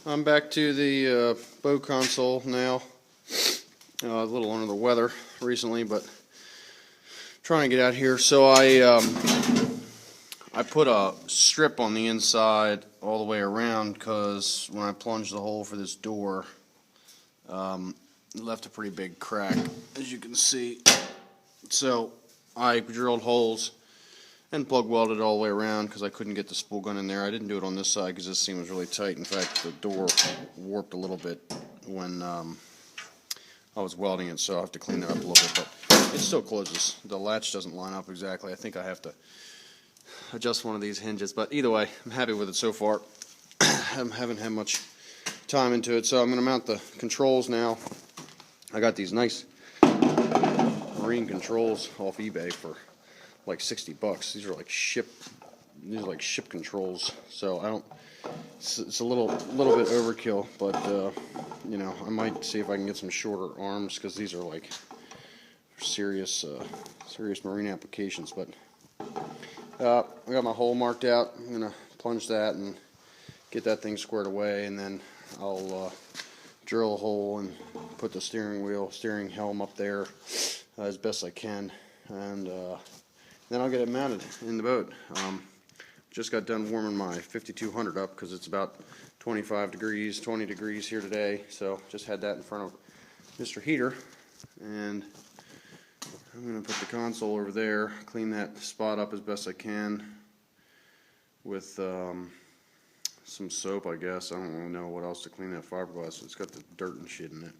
I'm back to the bow console now. A little under the weather recently, but trying to get out here. So I put a strip on the inside all the way around because when I plunged the hole for this door, it left a pretty big crack, as you can see. So I drilled holes and plug welded all the way around because I couldn't get the spool gun in there. I didn't do it on this side because this seam was really tight. In fact, the door warped a little bit when I was welding it, so I have to clean that up a little bit. But it still closes. The latch doesn't line up exactly. I think I have to adjust one of these hinges. But either way, I'm happy with it so far. I haven't had much time into it, so I'm going to mount the controls now. I got these nice marine controls off eBay for like $60. These are like ship controls. So I don't. It's a little bit overkill, but you know, I might see if I can get some shorter arms because these are like serious marine applications. But I got my hole marked out. I'm gonna plunge that and get that thing squared away, and then I'll drill a hole and put the steering helm up there as best I can, and then I'll get it mounted in the boat. Just got done warming my 5200 up because it's about 20 degrees here today. So just had that in front of Mr. Heater, and I'm going to put the console over there, clean that spot up as best I can with some soap, I guess. I don't really know what else to clean that fiberglass. It's got the dirt and shit in it.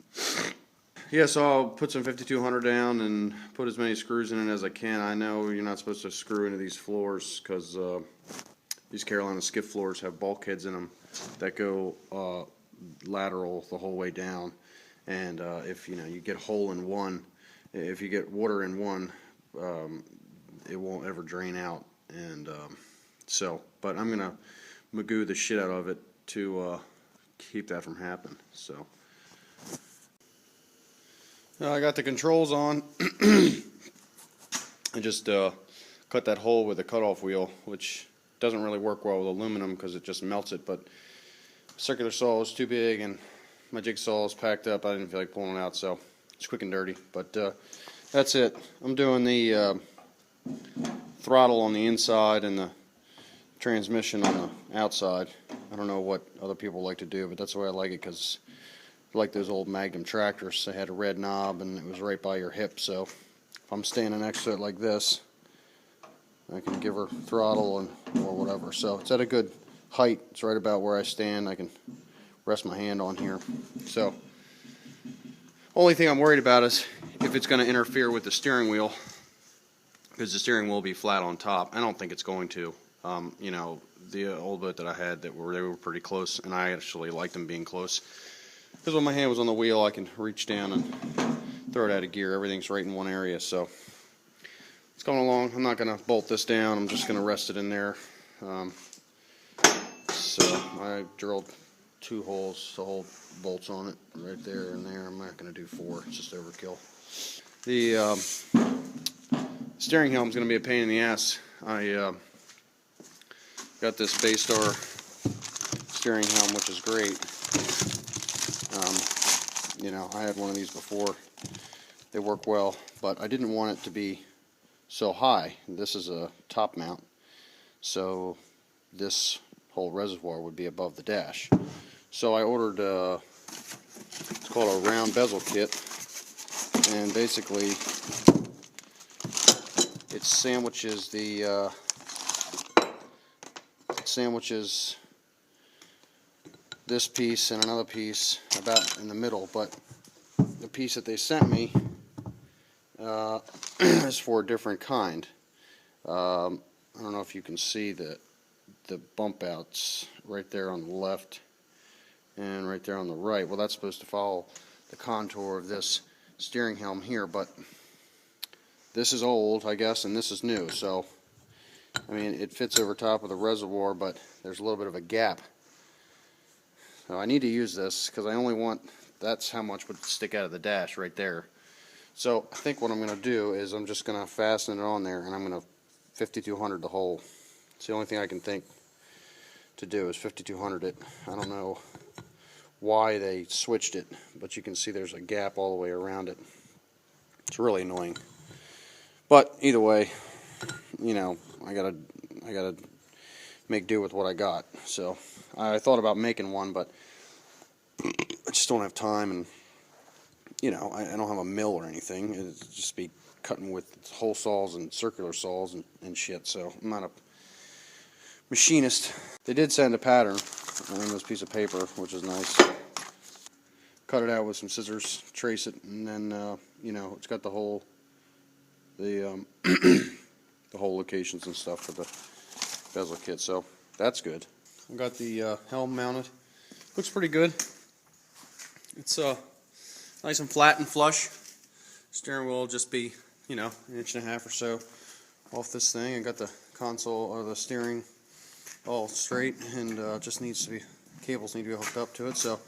Yeah, so I'll put some 5200 down and put as many screws in it as I can. I know you're not supposed to screw into these floors because these Carolina Skiff floors have bulkheads in them that go lateral the whole way down. And if you get a hole in one, if you get water in one, it won't ever drain out. And but I'm gonna magoo the shit out of it to keep that from happening. So. I got the controls on. I just cut that hole with a cutoff wheel, which doesn't really work well with aluminum because it just melts it, but circular saw is too big and my jigsaw is packed up. I didn't feel like pulling it out, so it's quick and dirty. But that's it. I'm doing the throttle on the inside and the transmission on the outside. I don't know what other people like to do, but that's the way I like it because like those old Magnum tractors, they had a red knob and it was right by your hip. So if I'm standing next to it like this, I can give her throttle or whatever. So it's at a good height. It's right about where I stand. I can rest my hand on here. So only thing I'm worried about is if it's going to interfere with the steering wheel, because the steering wheel will be flat on top. I don't think it's going to. You know, the old boat that I had they were pretty close, and I actually liked them being close. Because when my hand was on the wheel, I can reach down and throw it out of gear. Everything's right in one area, so it's coming along. I'm not going to bolt this down. I'm just going to rest it in there. So I drilled 2 holes to hold bolts on it, right there and there. I'm not going to do 4. It's just overkill. The steering helm is going to be a pain in the ass. I got this Baystar steering helm, which is great. You know, I had one of these before. They work well, but I didn't want it to be so high. This is a top mount, so this whole reservoir would be above the dash. So I ordered it's called a round bezel kit, and basically it sandwiches this piece and another piece about in the middle, but the piece that they sent me is for a different kind. I don't know if you can see the bump outs right there on the left and right there on the right. Well, that's supposed to follow the contour of this steering helm here, but this is old, I guess, and this is new. So, I mean, it fits over top of the reservoir, but there's a little bit of a gap. So I need to use this because I only want, that's how much would stick out of the dash right there. So I think what I'm going to do is I'm just going to fasten it on there, and I'm going to 5200 the hole. It's the only thing I can think to do, is 5200 it. I don't know why they switched it, but you can see there's a gap all the way around it. It's really annoying. But either way, you know, I gotta make do with what I got. So I thought about making one, but I just don't have time, and you know, I don't have a mill or anything. It'd just be cutting with hole saws and circular saws and shit. So I'm not a machinist. They did send a pattern on this piece of paper, which is nice. Cut it out with some scissors, trace it, and then you know, it's got the whole the whole locations and stuff for the bezel kit. So that's good. I got the Helm mounted. Looks pretty good. It's nice and flat and flush. Steering wheel will just be, you know, 1.5 inches or so off this thing. I got the console or the steering all straight, and just needs to be, cables need to be hooked up to it. So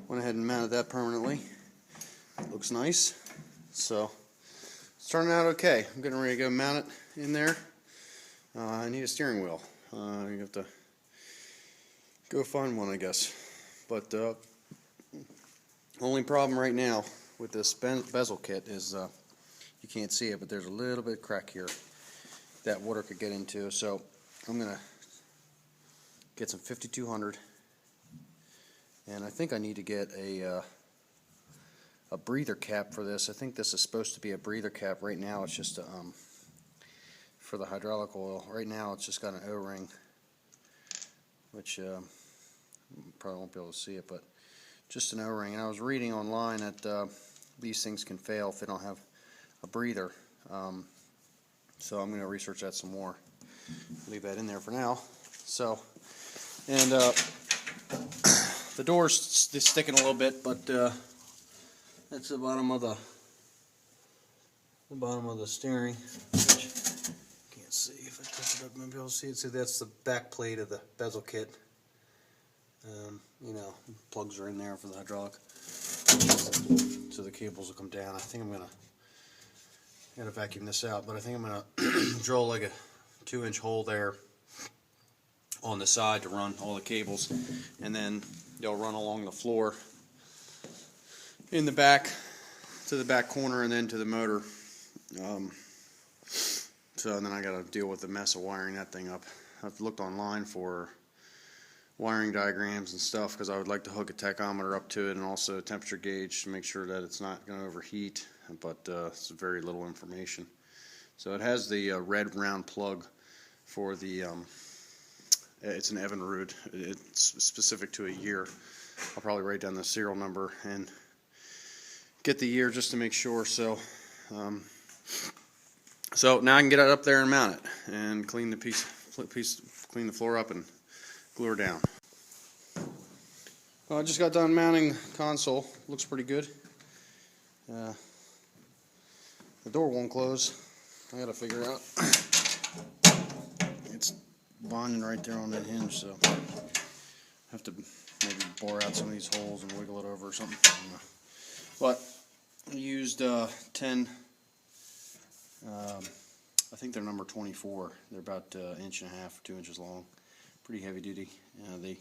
went ahead and mounted that permanently. It looks nice. So it's turning out okay. I'm getting ready to go mount it in there. I need a steering wheel. You have to go find one, I guess. But only problem right now with this bezel kit is you can't see it, but there's a little bit of crack here that water could get into. So I'm gonna get some 5200, and I think I need to get a breather cap for this. I think this is supposed to be a breather cap. Right now it's just a, for the hydraulic oil. Right now it's just got an O-ring, which probably won't be able to see it, but just an O-ring. And I was reading online that these things can fail if they don't have a breather. So I'm going to research that some more. Leave that in there for now. So, and the door's sticking a little bit, but that's the bottom of the steering. Which can't see if I touch it up. Maybe I'll see it. See, that's the back plate of the bezel kit. You know, plugs are in there for the hydraulic, so the cables will come down. I think I'm gonna vacuum this out, but I think I'm gonna drill like a 2-inch hole there on the side to run all the cables, and then they'll run along the floor in the back to the back corner, and then to the motor. So then I gotta deal with the mess of wiring that thing up. I've looked online for wiring diagrams and stuff because I would like to hook a tachometer up to it, and also a temperature gauge to make sure that it's not going to overheat, but it's very little information. So it has the red round plug for the it's an Evinrude. It's specific to a year. I'll probably write down the serial number and get the year just to make sure. So so now I can get it up there and mount it and clean the clean the floor up and glue her down. I just got done mounting the console. Looks pretty good. The door won't close. I gotta figure it out. It's bonding right there on that hinge, so I have to maybe bore out some of these holes and wiggle it over or something. I don't know. But I used 10. I think they're number 24. They're about 1.5 inches, 2 inches long. Pretty heavy duty. They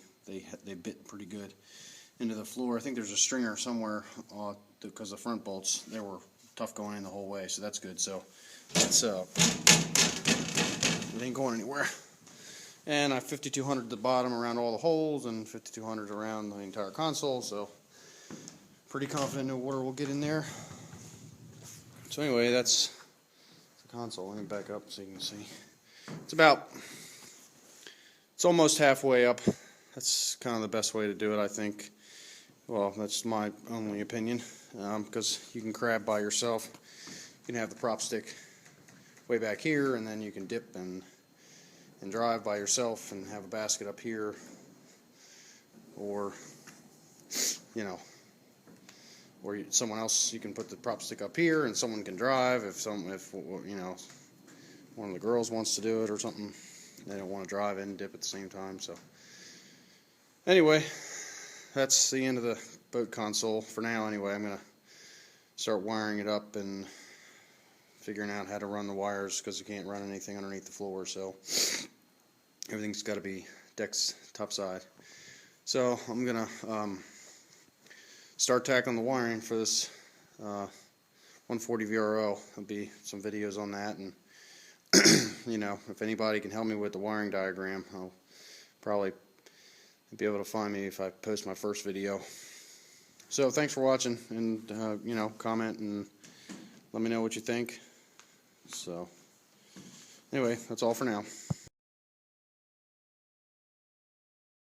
bit pretty good into the floor. I think there's a stringer somewhere because the front bolts, they were tough going in the whole way, so that's good. So it's it ain't going anywhere. And I 5200 at the bottom around all the holes, and 5200 around the entire console. So pretty confident no water will get in there. So anyway, that's the console. Let me back up so you can see. It's almost halfway up. That's kind of the best way to do it, I think. Well, that's my only opinion, because you can crab by yourself. You can have the prop stick way back here, and then you can dip and drive by yourself and have a basket up here, or you know, or someone else, you can put the prop stick up here and someone can drive if you know, one of the girls wants to do it or something. They don't want to drive and dip at the same time. So anyway, that's the end of the boat console for now. Anyway, I'm gonna start wiring it up and figuring out how to run the wires, because you can't run anything underneath the floor. So everything's got to be deck's top side. So I'm gonna start tackling the wiring for this 140 VRO. There'll be some videos on that, and you know, if anybody can help me with the wiring diagram, I'll probably be able to find me if I post my first video. So thanks for watching, and you know, comment and let me know what you think. So anyway, that's all for now.